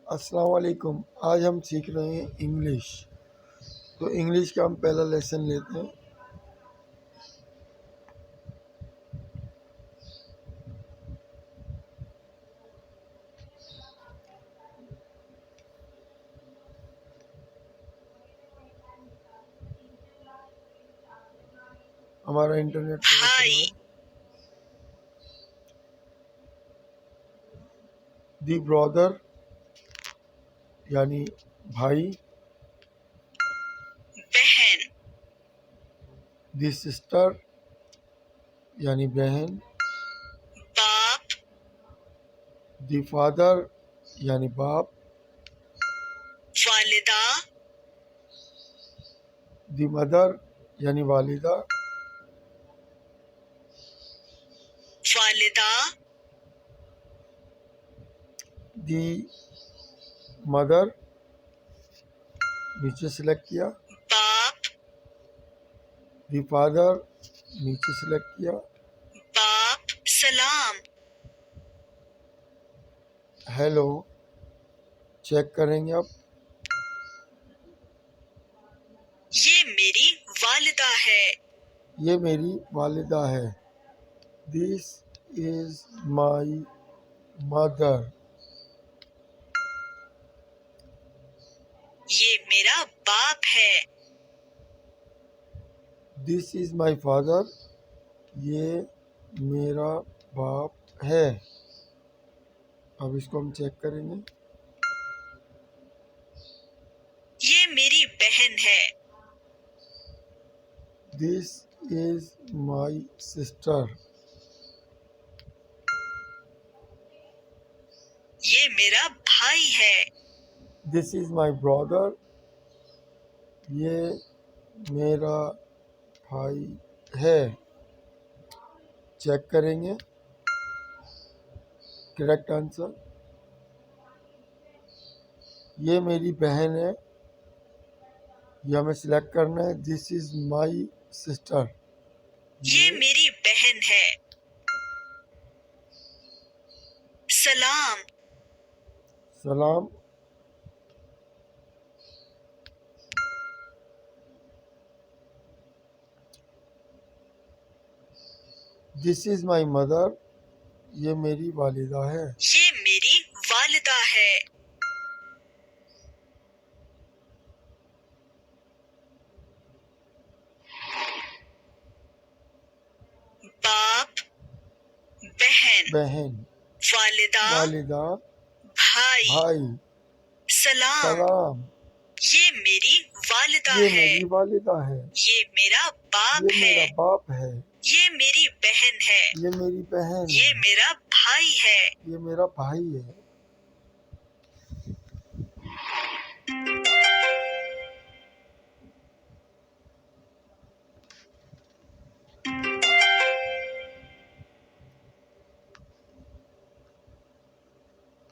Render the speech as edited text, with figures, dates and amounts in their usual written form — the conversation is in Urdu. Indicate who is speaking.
Speaker 1: السلام علیکم۔ آج ہم سیکھ رہے ہیں انگلش۔ تو انگلش کا ہم پہلا لیسن لیتے ہیں۔ ہمارا انٹرنیٹ دی برادر یعنی بھائی،
Speaker 2: بہن،
Speaker 1: دی سسٹر یعنی بہن،
Speaker 2: باپ،
Speaker 1: دی فادر یعنی باپ،
Speaker 2: والدہ،
Speaker 1: دی مدر یعنی والدہ،
Speaker 2: والدہ،
Speaker 1: دی مدر نیچے سلیکٹ کیا،
Speaker 2: باپ،
Speaker 1: دی فادر نیچے سلیکٹ کیا،
Speaker 2: باپ، سلام،
Speaker 1: ہیلو چیک کریں گے اب۔
Speaker 2: یہ میری والدہ ہے،
Speaker 1: یہ میری والدہ ہے۔ دس از مائی مدر۔
Speaker 2: یہ میرا باپ ہے،
Speaker 1: دس از مائی فادر۔ یہ میرا باپ ہے۔ اب اس کو ہم چیک کریں گے۔
Speaker 2: یہ میری بہن ہے،
Speaker 1: دس از مائی سسٹر۔
Speaker 2: یہ میرا بھائی ہے،
Speaker 1: دس از مائی برادر۔ یہ میرا بھائی ہے۔ چیک کریں گے کریکٹ آنسر۔ یہ میری بہن ہے، یہ ہمیں سلیکٹ کرنا ہے۔ دس از مائی سسٹر۔
Speaker 2: یہ میری بہن ہے، سلام،
Speaker 1: سلام۔ دس از مائی مدر۔ یہ میری والدہ ہے۔
Speaker 2: یہ میری والدہ ہے، باپ، بہن،
Speaker 1: بہن،
Speaker 2: والدہ،
Speaker 1: والدہ،
Speaker 2: بھائی،
Speaker 1: بھائی،
Speaker 2: سلام،
Speaker 1: سلام۔
Speaker 2: یہ میری والدہ
Speaker 1: یہ
Speaker 2: ہے،
Speaker 1: میری والدہ ہے۔
Speaker 2: یہ میرا باپ
Speaker 1: یہ
Speaker 2: ہے،
Speaker 1: میرا باپ ہے۔
Speaker 2: یہ میری بہن ہے،
Speaker 1: یہ میری بہن
Speaker 2: یہ
Speaker 1: ہے۔
Speaker 2: میرا بھائی ہے،
Speaker 1: یہ میرا بھائی ہے۔